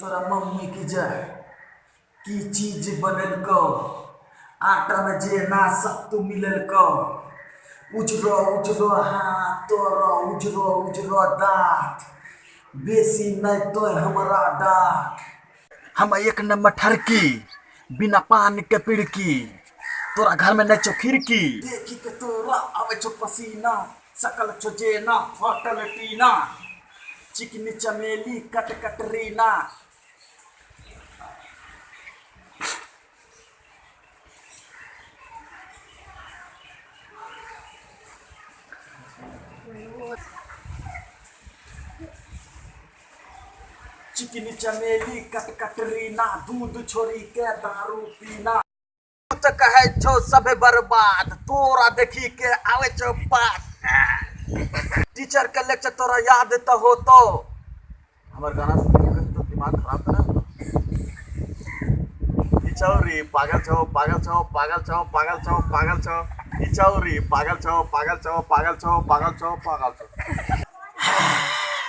तोरा मम्मी की जय की चीज बनल को आटा में जे ना सत्तू मिलल को उजरो उजरो हाथ तोरो उजरो उजरो दांत बेसी नहीं तो हमारा डाक। हम एक नंबर ठरकी बिना पानी के पिड़की तोरा घर में नहीं खिड़की देखी के तोरा आवे छो पसीना सकल छो जेना होटल टीना चिकनी चमेली कट कटरीना। चिकनी चमेली कट कटरीना दूध छोड़ी के दारू पीना तो कहे छो सब बर्बाद तोरा देखी के आवे छो पास टीचर के लेक्चर तोरा याद तो हो तो हमार गाना सुन के तो दिमाग खराब ना इचौरी पागल छो पागल छो पागल छो पागल छो पागल छो इचौरी पागल छो पागल छो पागल छो पागल छो पागल छो।